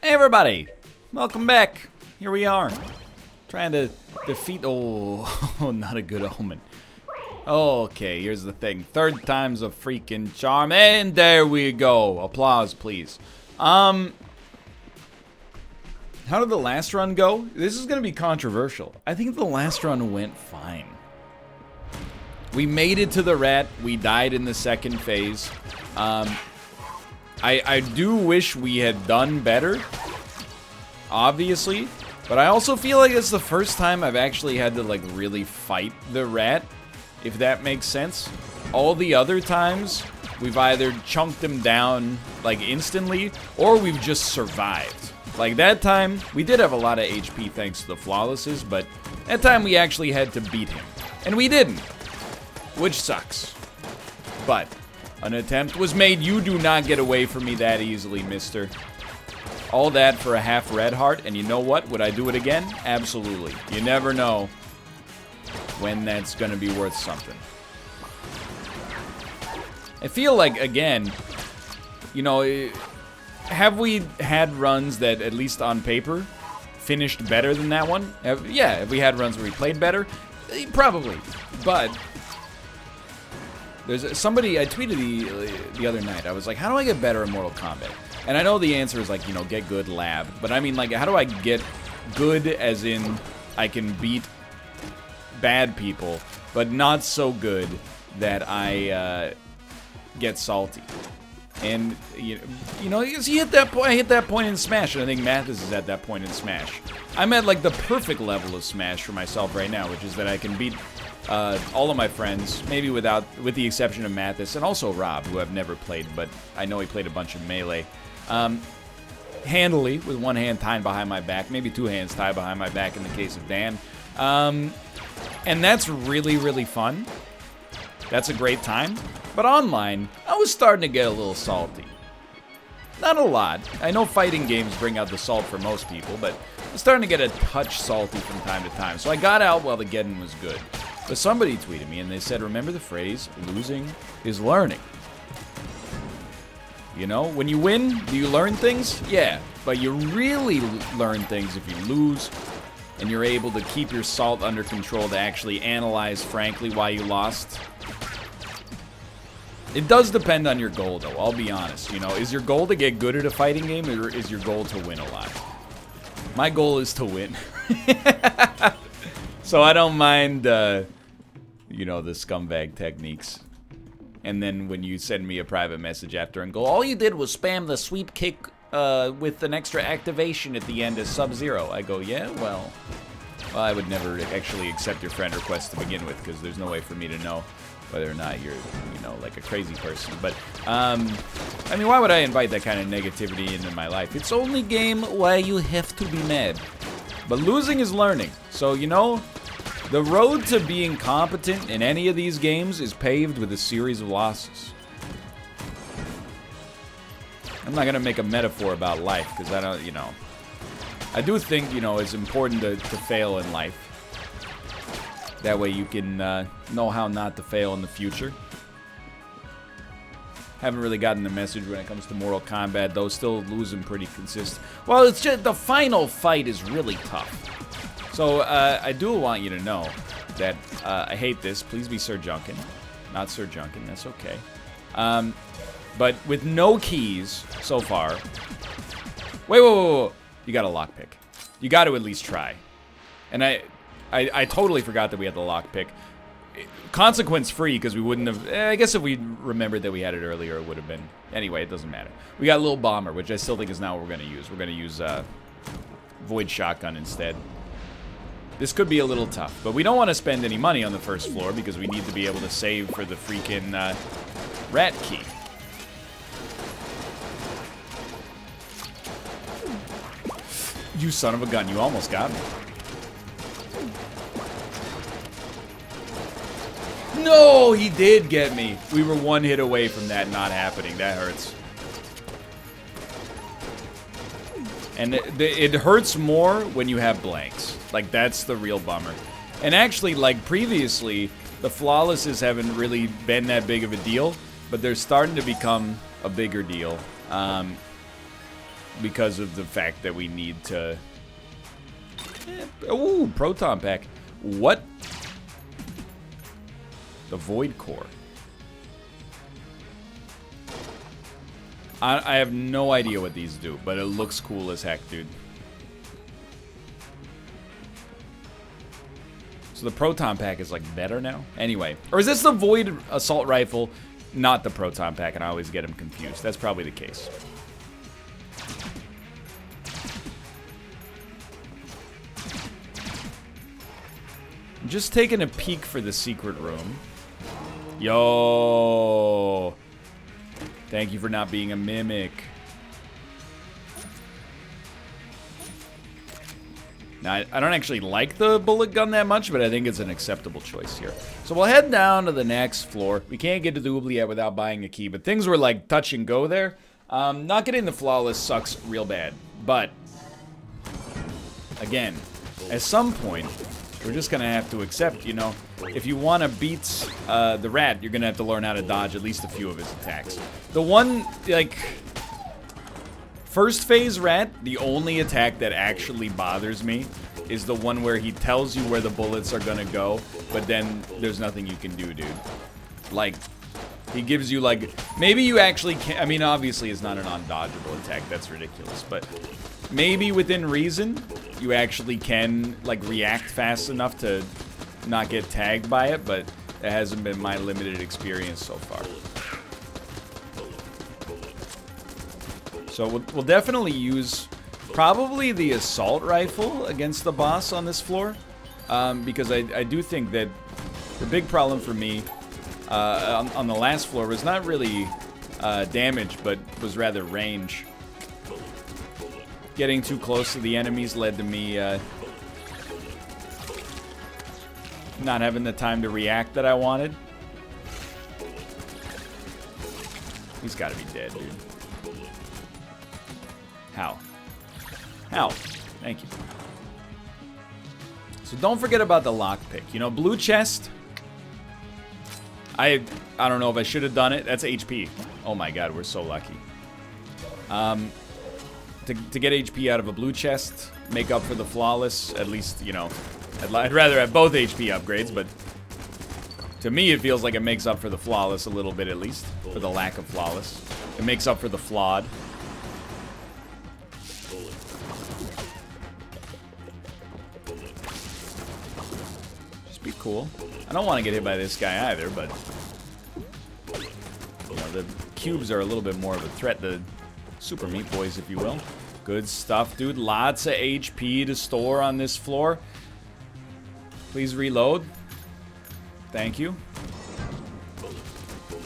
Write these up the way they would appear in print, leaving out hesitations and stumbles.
Hey everybody, welcome back. Here we are, trying to defeat, oh, not a good omen. Okay, here's the thing, third time's a freaking charm, and there we go. Applause, please. How did the last run go? This is gonna be controversial. I think the last run went fine. We made it to the rat, we died in the second phase. I do wish we had done better, obviously, but I also feel like it's the first time I've actually had to, like, really fight the rat, if that makes sense. All the other times, we've either chunked him down, like, instantly, or we've just survived. Like, that time, we did have a lot of HP thanks to the flawlesses, but that time we actually had to beat him. And we didn't, which sucks. But an attempt was made. You do not get away from me that easily, mister. All that for a half red heart, and you know what? Would I do it again? Absolutely. You never know when that's gonna be worth something. I feel like, again, you know, have we had runs that, at least on paper, finished better than that one? Yeah, have we had runs where we played better? Probably, but there's somebody, I tweeted the other night, I was like, how do I get better in Mortal Kombat? And I know the answer is, like, you know, get good lab, but I mean, like, how do I get good as in I can beat bad people, but not so good that I get salty? And, you know, you hit that point, I hit that point in Smash, and I think Mathis is at that point in Smash. I'm at, like, the perfect level of Smash for myself right now, which is that I can beat all of my friends, maybe with the exception of Mathis, and also Rob, who I've never played, but I know he played a bunch of Melee. Handily, with one hand tied behind my back, maybe two hands tied behind my back in the case of Dan. And that's really, really fun. That's a great time. But online, I was starting to get a little salty. Not a lot. I know fighting games bring out the salt for most people, but I'm starting to get a touch salty from time to time. So I got out while the getting was good. But somebody tweeted me and they said, remember the phrase, losing is learning. You know, when you win, do you learn things? Yeah, but you really learn things if you lose and you're able to keep your salt under control to actually analyze frankly why you lost. It does depend on your goal, though, I'll be honest. You know, is your goal to get good at a fighting game, or is your goal to win a lot? My goal is to win. So I don't mind, you know, the scumbag techniques. And then when you send me a private message after and go, all you did was spam the sweep kick with an extra activation at the end as Sub-Zero. I go, yeah, well, I would never actually accept your friend request to begin with, because there's no way for me to know whether or not you're, you know, like a crazy person. But, I mean, why would I invite that kind of negativity into my life? It's only game where you have to be mad. But losing is learning. So, you know, the road to being competent in any of these games is paved with a series of losses. I'm not going to make a metaphor about life, because I don't, you know, I do think, you know, it's important to fail in life. That way you can know how not to fail in the future. Haven't really gotten the message when it comes to Mortal Kombat, though. Still losing pretty consistent. Well, it's just the final fight is really tough. So I do want you to know that I hate this. Please be Sir Junkin. Not Sir Junkin. That's okay. But with no keys so far. Wait. You got a lockpick. You got to at least try. And I totally forgot that we had the lockpick. Consequence free, because we wouldn't have. I guess if we remembered that we had it earlier, it would have been. Anyway, it doesn't matter. We got Lil Bomber, which I still think is not what we're going to use. We're going to use Void Shotgun instead. This could be a little tough, but we don't want to spend any money on the first floor because we need to be able to save for the freaking rat key. You son of a gun, you almost got me. No, he did get me. We were one hit away from that not happening. That hurts. And it hurts more when you have blanks. Like, that's the real bummer. And actually, like, previously, the flawlesses haven't really been that big of a deal, but they're starting to become a bigger deal. because of the fact that we need to... Ooh, proton pack. What? The Void Core. I have no idea what these do, but it looks cool as heck, dude. So the proton pack is like better now? Anyway. Or is this the Void Assault Rifle, not the proton pack, and I always get them confused. That's probably the case. I'm just taking a peek for the secret room. Yo! Thank you for not being a mimic. Now, I don't actually like the bullet gun that much, but I think it's an acceptable choice here. So we'll head down to the next floor. We can't get to the oubliette without buying a key, but things were like touch and go there. Not getting the flawless sucks real bad, but again, at some point, we're just gonna have to accept, you know, if you want to beat the rat, you're gonna have to learn how to dodge at least a few of his attacks. The one, like, first phase rat, the only attack that actually bothers me is the one where he tells you where the bullets are gonna go, but then there's nothing you can do, dude. Like, he gives you, like, maybe you actually can, I mean, obviously it's not an undodgeable attack, that's ridiculous, but maybe within reason, you actually can, like, react fast enough to not get tagged by it, but it hasn't been my limited experience so far. So we'll definitely use probably the assault rifle against the boss on this floor, because I do think that the big problem for me on the last floor was not really damage, but was rather range. Getting too close to the enemies led to me not having the time to react that I wanted. He's got to be dead, dude. How? How? Thank you. So don't forget about the lockpick. You know, blue chest. I don't know if I should have done it. That's HP. Oh my god, we're so lucky. To get HP out of a blue chest, make up for the flawless, at least, you know, I'd rather have both HP upgrades, but to me it feels like it makes up for the flawless a little bit at least, for the lack of flawless. It makes up for the flawed. Just be cool. I don't want to get hit by this guy either, but you know, the cubes are a little bit more of a threat. The super meat boys, if you will. Good stuff, dude. Lots of HP to store on this floor. Please reload. Thank you.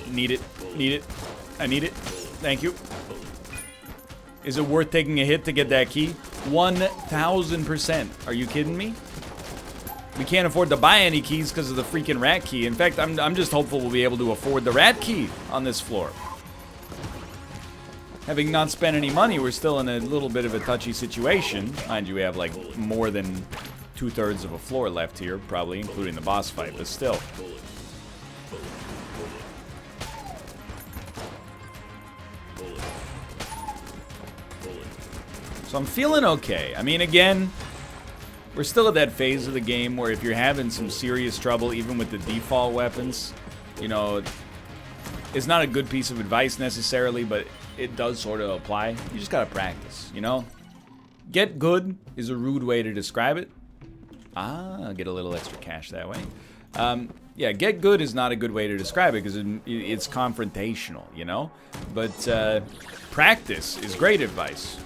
Need it. Need it. I need it. Thank you. Is it worth taking a hit to get that key? 1000%. Are you kidding me? We can't afford to buy any keys because of the freaking rat key. In fact, I'm just hopeful we'll be able to afford the rat key on this floor. Having not spent any money, we're still in a little bit of a touchy situation. Mind you, we have like more than 2/3 of a floor left here, probably, including the boss fight, but still. So I'm feeling okay. I mean, again, we're still at that phase of the game where if you're having some serious trouble, even with the default weapons, you know, it's not a good piece of advice necessarily, but it does sort of apply. You just gotta practice, you know? Get good is a rude way to describe it. I'll get a little extra cash that way. Yeah, get good is not a good way to describe it because it's confrontational, you know? But practice is great advice.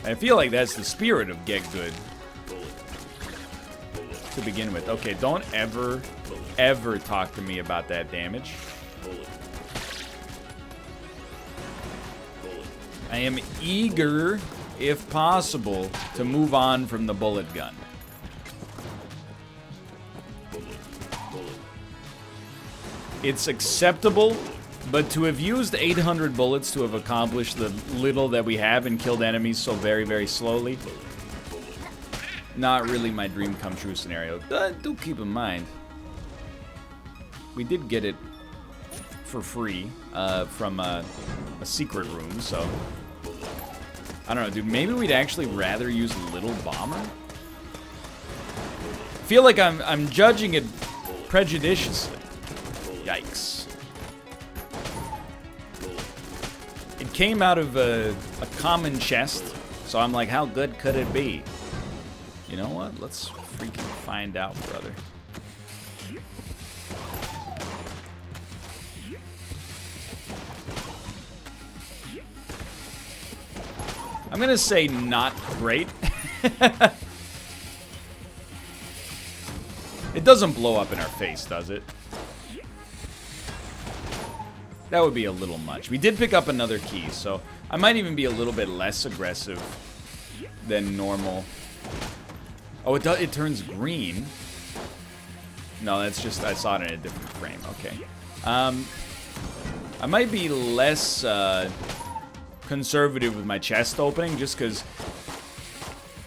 I feel like that's the spirit of get good to begin with. Okay, don't ever talk to me about that damage. I am eager, if possible, to move on from the bullet gun. It's acceptable, but to have used 800 bullets to have accomplished the little that we have and killed enemies so very, very slowly, not really my dream come true scenario. Do keep in mind, we did get it for free from a secret room, so... I don't know, dude. Maybe we'd actually rather use Little Bomber? I feel like I'm judging it prejudiciously. Yikes. It came out of a common chest, so I'm like, how good could it be? You know what? Let's freaking find out, brother. I'm gonna say not great. It doesn't blow up in our face, does it? That would be a little much. We did pick up another key, so I might even be a little bit less aggressive than normal. Oh, it turns green. No, that's just, I saw it in a different frame. Okay. I might be less conservative with my chest opening, just because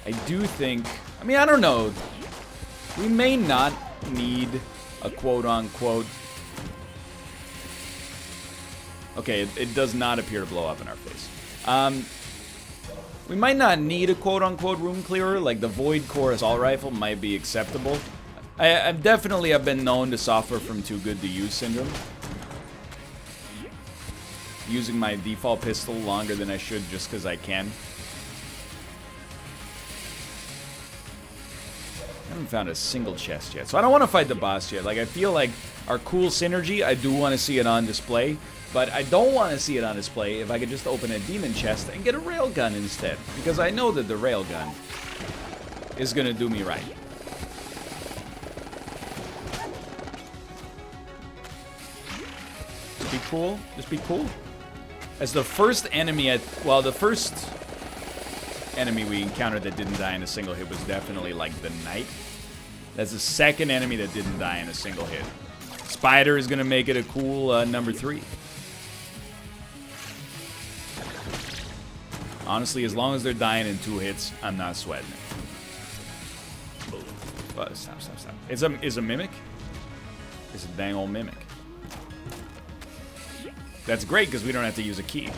I do think, I mean, I don't know. We may not need a quote-unquote... Okay, it does not appear to blow up in our face. We might not need a quote-unquote room clearer, like the Void Core Assault Rifle might be acceptable. I definitely have been known to suffer from too good to use syndrome. Using my default pistol longer than I should just because I can. I haven't found a single chest yet, so I don't want to fight the boss yet. Like, I feel like our cool synergy, I do want to see it on display, but I don't want to see it on display if I could just open a demon chest and get a railgun instead, because I know that the railgun is going to do me right. Just be cool. Just be cool. As the first enemy the first enemy we encountered that didn't die in a single hit was definitely like the Knight. That's the second enemy that didn't die in a single hit. Spider is gonna make it a cool number 3. Honestly, as long as they're dying in 2 hits, I'm not sweating it. But stop. It's a mimic? It's a dang old mimic. That's great, because we don't have to use a key.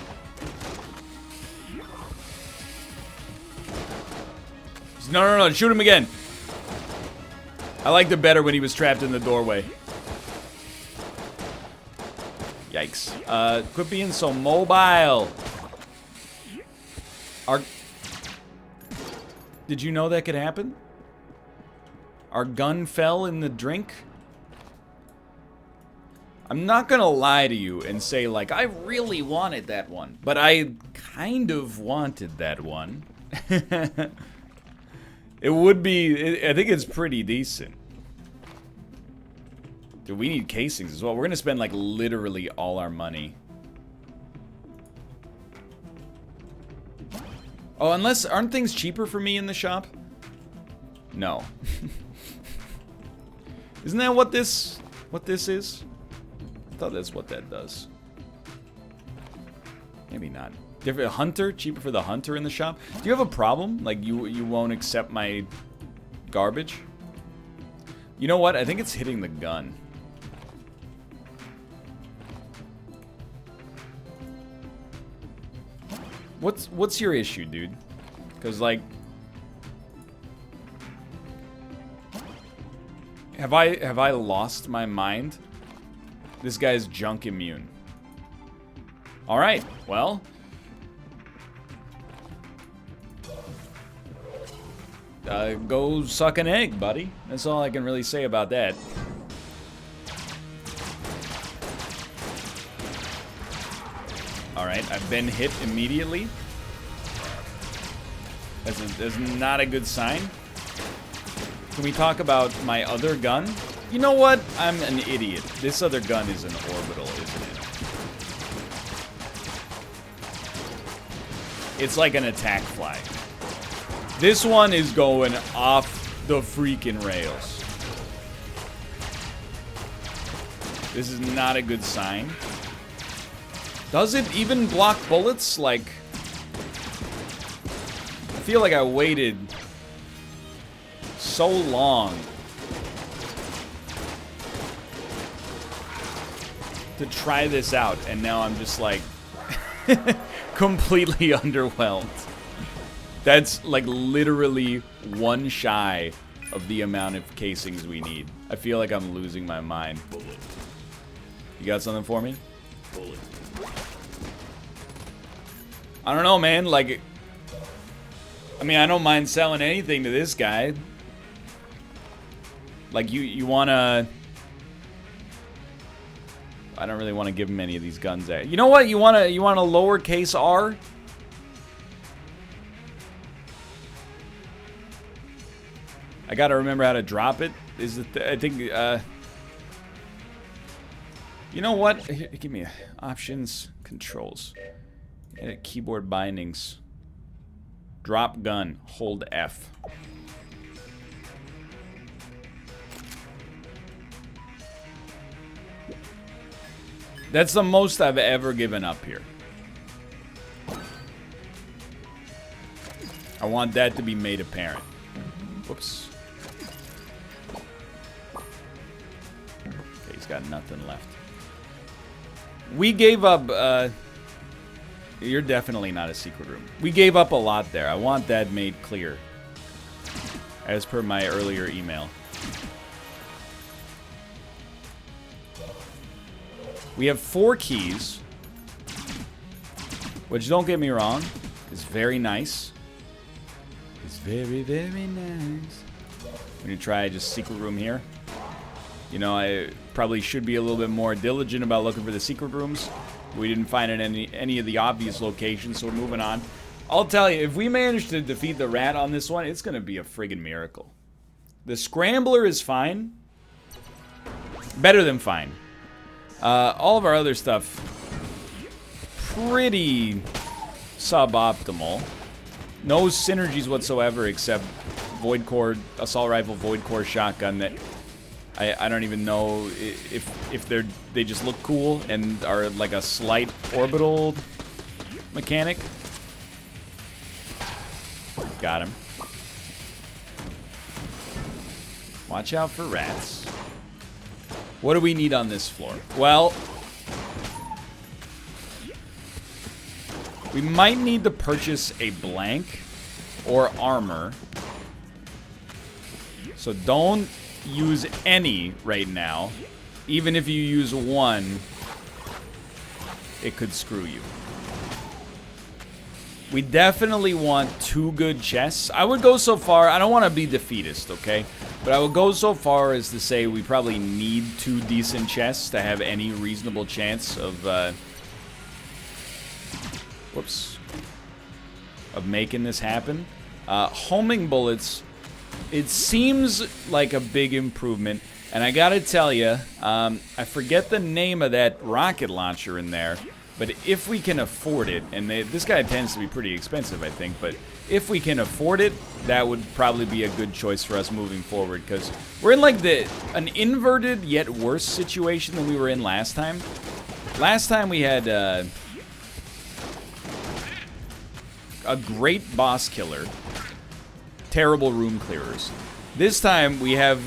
No, shoot him again. I liked it better when he was trapped in the doorway. Yikes. Quit being so mobile. Did you know that could happen? Our gun fell in the drink? I'm not gonna lie to you and say, like, I really wanted that one. But I kind of wanted that one. It would be... I think it's pretty decent. Dude, we need casings as well. We're gonna spend, like, literally all our money. Oh, unless... Aren't things cheaper for me in the shop? No. Isn't that what this is? I thought that's what that does. Maybe not. Different hunter? Cheaper for the hunter in the shop? Do you have a problem? Like, you won't accept my garbage? You know what? I think it's hitting the gun. What's your issue, dude? Because, like... Have I lost my mind? This guy's junk immune. Alright, well. Go suck an egg, buddy. That's all I can really say about that. Alright, I've been hit immediately. That's not a good sign. Can we talk about my other gun? You know what? I'm an idiot. This other gun is an orbital, isn't it? It's like an attack fly. This one is going off the freaking rails. This is not a good sign. Does it even block bullets? Like, I feel like I waited so long. to try this out, and now I'm just like completely underwhelmed. That's like literally one shy of the amount of casings we need. I feel like I'm losing my mind. You got something for me? I don't know, man. Like, I mean, I don't mind selling anything to this guy. Like, you wanna... I don't really want to give him any of these guns. You know what? You want a lowercase R? I gotta remember how to drop it. Is it? I think. You know what? Here, give me options, controls, edit keyboard bindings. Drop gun. Hold F. That's the most I've ever given up here. I want that to be made apparent. Whoops. Okay, he's got nothing left. We gave up, you're definitely not a secret room. We gave up a lot there. I want that made clear. As per my earlier email. We have 4 keys. Which, don't get me wrong, is very nice. It's very, very nice. We're gonna try just secret room here. You know, I probably should be a little bit more diligent about looking for the secret rooms. We didn't find it in any of the obvious locations, so we're moving on. I'll tell you, if we manage to defeat the rat on this one, it's gonna be a friggin' miracle. The scrambler is fine. Better than fine. All of our other stuff, pretty suboptimal. No synergies whatsoever except Void Core, Assault Rifle, Void Core Shotgun that I don't even know if they just look cool and are like a slight orbital mechanic. Got him. Watch out for rats. What do we need on this floor? Well, we might need to purchase a blank or armor. So don't use any right now. Even if you use one, it could screw you. We definitely want 2 good chests. I would go so far, I don't want to be defeatist, okay? But I would go so far as to say we probably need 2 decent chests to have any reasonable chance of, whoops, of making this happen. Homing bullets, it seems like a big improvement. And I gotta tell you, I forget the name of that rocket launcher in there. But if we can afford it, and this guy tends to be pretty expensive, I think, but if we can afford it, that would probably be a good choice for us moving forward, because we're in like an inverted yet worse situation than we were in last time. Last time we had a great boss killer, terrible room clearers. This time we have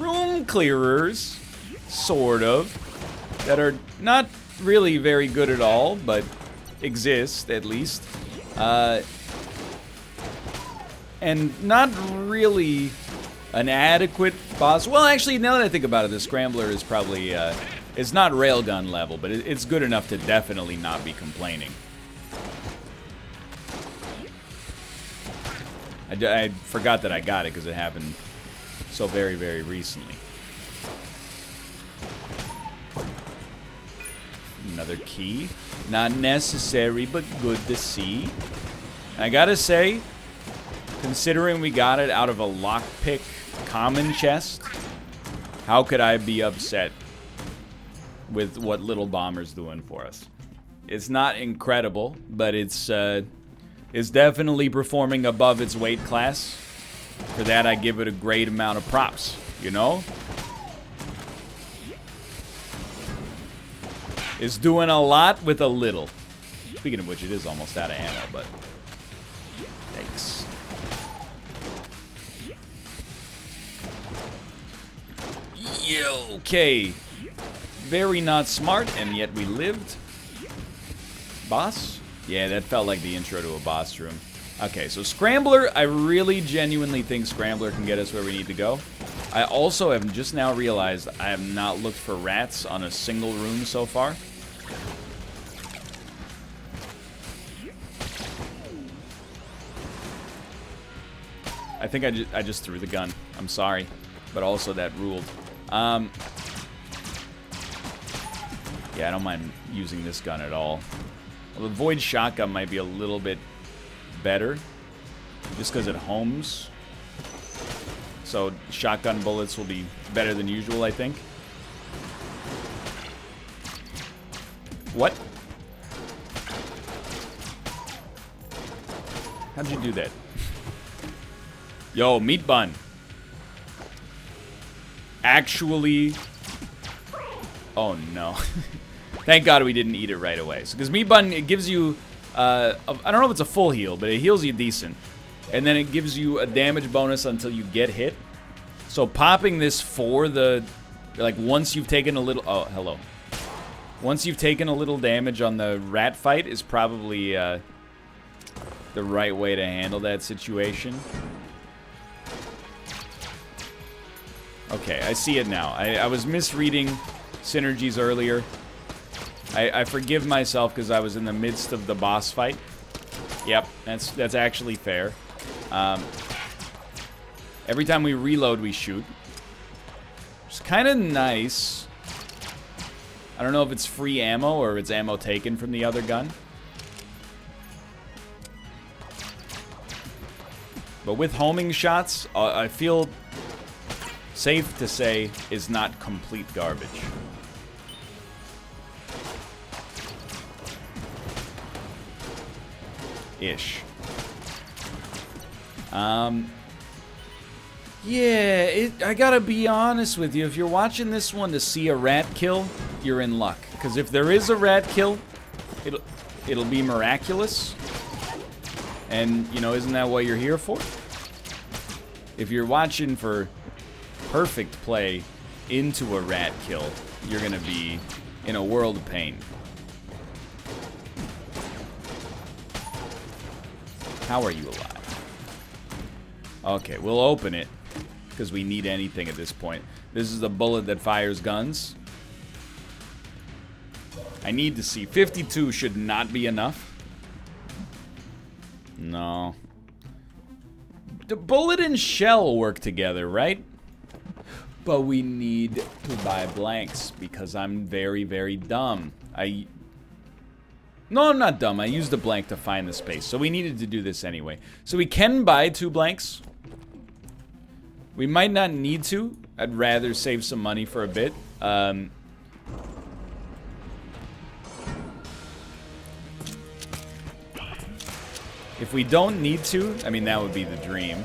room clearers, sort of, that are not really very good at all, but exist at least, and not really an adequate boss. Well, actually, now that I think about it, the scrambler is probably it's not railgun level, but it's good enough to definitely not be complaining. I forgot that I got it because it happened so very, very recently. Another key. Not necessary, but good to see. I gotta say, considering we got it out of a lockpick common chest, how could I be upset with what Little Bomber's doing for us? It's not incredible, but it's definitely performing above its weight class. For that, I give it a great amount of props, you know? It's doing a lot with a little. Speaking of which, it is almost out of ammo, but... Thanks. Yeah, okay. very not smart, and yet we lived. Boss? Yeah, that felt like the intro to a boss room. Okay, so Scrambler, I really genuinely think Scrambler can get us where we need to go. I also have just now realized I have not looked for rats on a single room so far. I think I just threw the gun. I'm sorry, but also that ruled. Yeah, I don't mind using this gun at all. Well, the Void Shotgun might be a little bit better, just because it homes. So shotgun bullets will be better than usual, I think. What? How'd you do that? Yo, meat bun. Actually... Oh, no. Thank God we didn't eat it right away. So, because meat bun, it gives you... I don't know if it's a full heal, but it heals you decent. And then it gives you a damage bonus until you get hit. So popping this for the... Like, once you've taken a little... Oh, hello. Once you've taken a little damage on the rat fight is probably the right way to handle that situation. Okay, I see it now. I was misreading synergies earlier. I forgive myself because I was in the midst of the boss fight. Yep, that's actually fair. Every time we reload, we shoot. It's kind of nice. I don't know if it's free ammo or if it's ammo taken from the other gun. But with homing shots, I feel safe to say is not complete garbage. Ish. Yeah, I gotta be honest with you. If you're watching this one to see a rat kill, you're in luck. Because if there is a rat kill, it'll be miraculous. And, you know, isn't that what you're here for? If you're watching for perfect play into a rat kill, you're gonna be in a world of pain. How are you alive? Okay, we'll open it, because we need anything at this point. This is the bullet that fires guns. I need to see. 52 should not be enough. No. The bullet and shell work together, right? But we need to buy blanks, because I'm very, very dumb. No, I'm not dumb. I used a blank to find the space, so we needed to do this anyway. So we can buy 2 blanks. We might not need to. I'd rather save some money for a bit. If we don't need to, I mean, that would be the dream.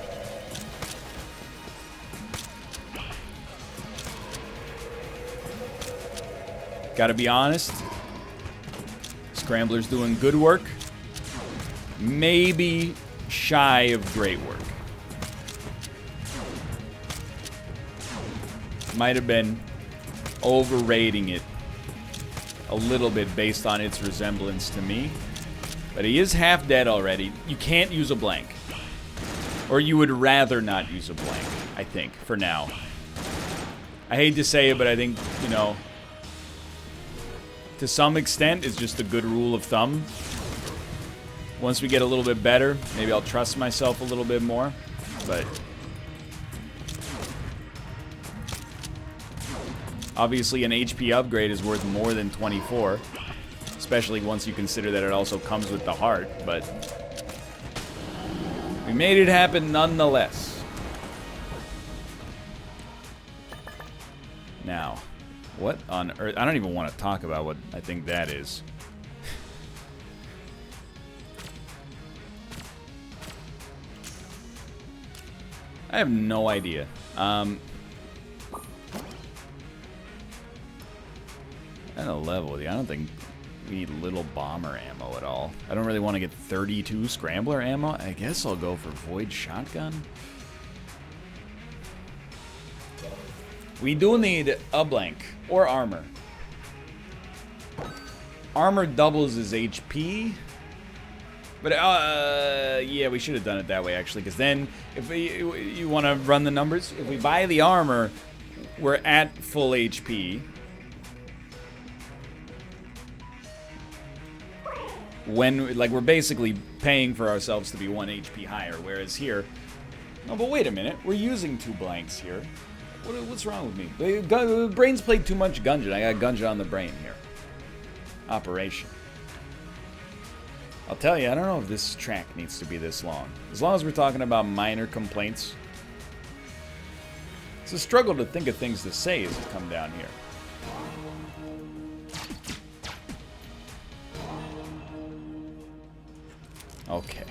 Gotta be honest. Scrambler's doing good work. Maybe shy of great work. Might have been overrating it a little bit based on its resemblance to me. But he is half dead already. You can't use a blank. Or you would rather not use a blank, I think, for now. I hate to say it, but I think, you know, to some extent, it's just a good rule of thumb. Once we get a little bit better, maybe I'll trust myself a little bit more. But obviously, an HP upgrade is worth more than 24. Especially once you consider that it also comes with the heart. But we made it happen nonetheless. Now, what on earth? I don't even want to talk about what I think that is. I have no idea. At a level with you, I don't think we need little bomber ammo at all. I don't really want to get 32 scrambler ammo. I guess I'll go for void shotgun. We do need a blank or armor. Armor doubles his HP. But, yeah, we should have done it that way, actually. Because then, if you want to run the numbers, if we buy the armor, we're at full HP. When, like, we're basically paying for ourselves to be 1 HP higher. Whereas here... Oh, but wait a minute. We're using 2 blanks here. What's wrong with me? Brain's played too much Gungeon. I got Gungeon on the brain here. Operation. I'll tell you, I don't know if this track needs to be this long. As long as we're talking about minor complaints. It's a struggle to think of things to say as you come down here. Okay.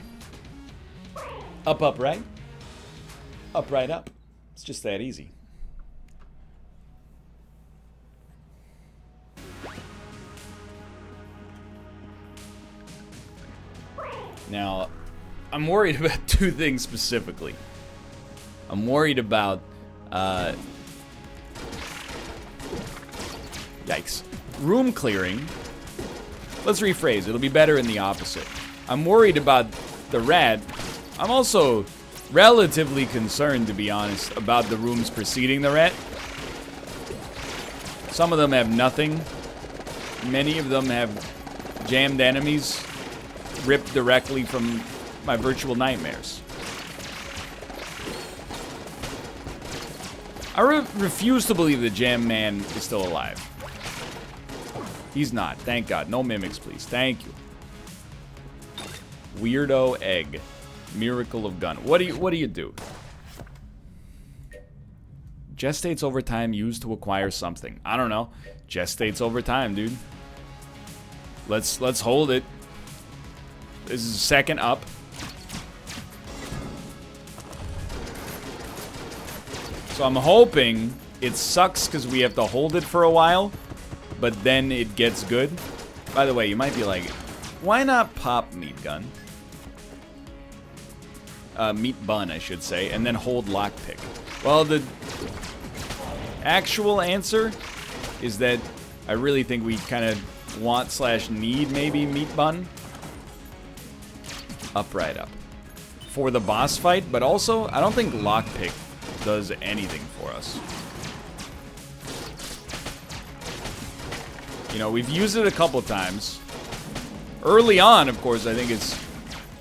Up, up, right? Up, right, up. It's just that easy. Now, I'm worried about 2 things specifically. I'm worried about, yikes. Room clearing. Let's rephrase. It'll be better in the opposite. I'm worried about the rat. I'm also relatively concerned, to be honest, about the rooms preceding the rat. Some of them have nothing. Many of them have jammed enemies ripped directly from my virtual nightmares. I refuse to believe the Jam Man is still alive. He's not. Thank God. No mimics, please. Thank you. Weirdo egg. Miracle of gun. What do you do? Gestates over time used to acquire something. I don't know. Gestates over time, dude. Let's hold it. This is second up. So I'm hoping it sucks because we have to hold it for a while, but then it gets good. By the way, you might be like, why not pop meat gun? Meat bun, I should say, and then hold lockpick. Well, the actual answer is that I really think we kind of want/need maybe meat bun. Up, right, up. For the boss fight, but also, I don't think lockpick does anything for us. You know, we've used it a couple times. Early on, of course, I think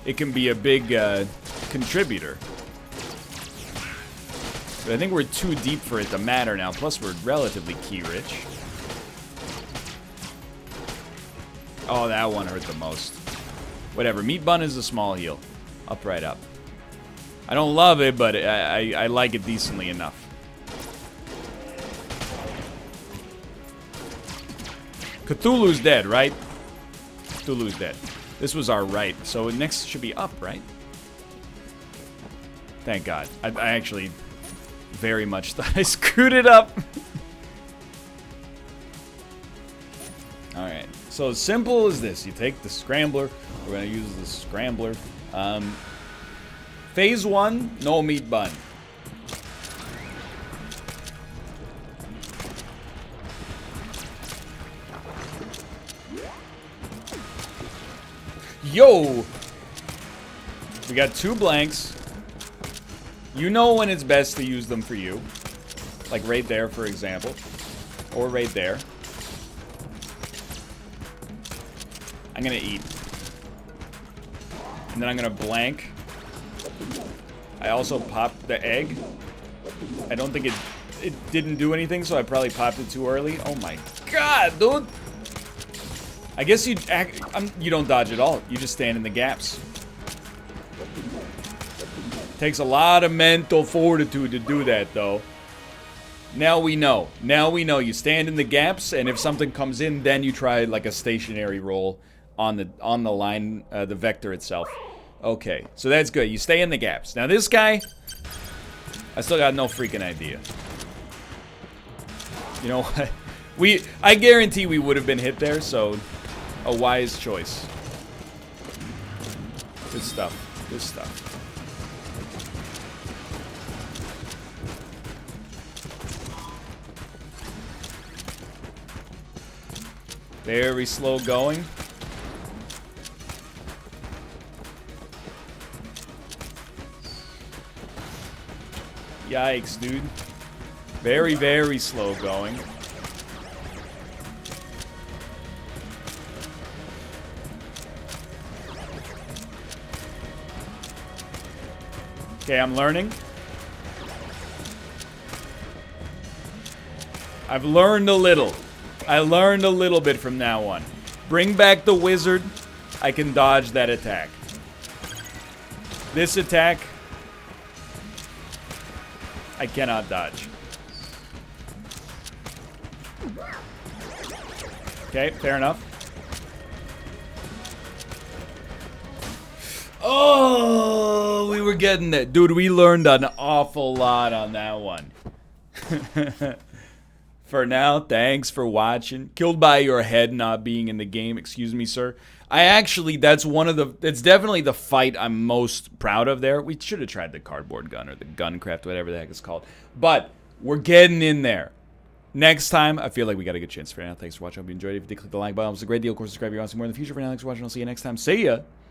it can be a big contributor. But I think we're too deep for it to matter now. Plus, we're relatively key rich. Oh, that one hurt the most. Whatever. Meat bun is a small heal. Up, right, up. I don't love it, but I like it decently enough. Cthulhu's dead, right? Cthulhu's dead. This was our right. So next should be up, right? Thank God. I actually very much thought I screwed it up. Alright. So as simple as this. You take the scrambler. We're going to use the scrambler. Phase 1, no meat bun. Yo! We got 2 blanks. You know when it's best to use them for you. Like right there, for example. Or right there. I'm gonna eat. And then I'm gonna blank. I also popped the egg. I don't think it didn't do anything, so I probably popped it too early. Oh my God, dude! I guess you don't dodge at all. You just stand in the gaps. Takes a lot of mental fortitude to do that, though. Now we know. Now we know. You stand in the gaps, and if something comes in, then you try like a stationary roll on the line, the vector itself. Okay, so that's good. You stay in the gaps. Now this guy, I still got no freaking idea. You know what? I guarantee we would have been hit there, so a wise choice. Good stuff. Good stuff. Very slow going. Yikes, dude. Very, very slow going. Okay, I'm learning. I've learned a little. I learned a little bit from now on. Bring back the wizard. I can dodge that attack. This attack, I cannot dodge. Okay, fair enough. Oh, we were getting it. Dude, we learned an awful lot on that one. For now, thanks for watching. Killed by your head not being in the game. Excuse me, sir. I actually, that's definitely the fight I'm most proud of there. We should have tried the cardboard gun or the Guncraft, whatever the heck it's called. But we're getting in there. Next time, I feel like we got a good chance. For now, thanks for watching. I hope you enjoyed it. If you did, click the like button. It was a great deal. Of course, subscribe if you want to see more in the future. For now, thanks for watching. I'll see you next time. See ya.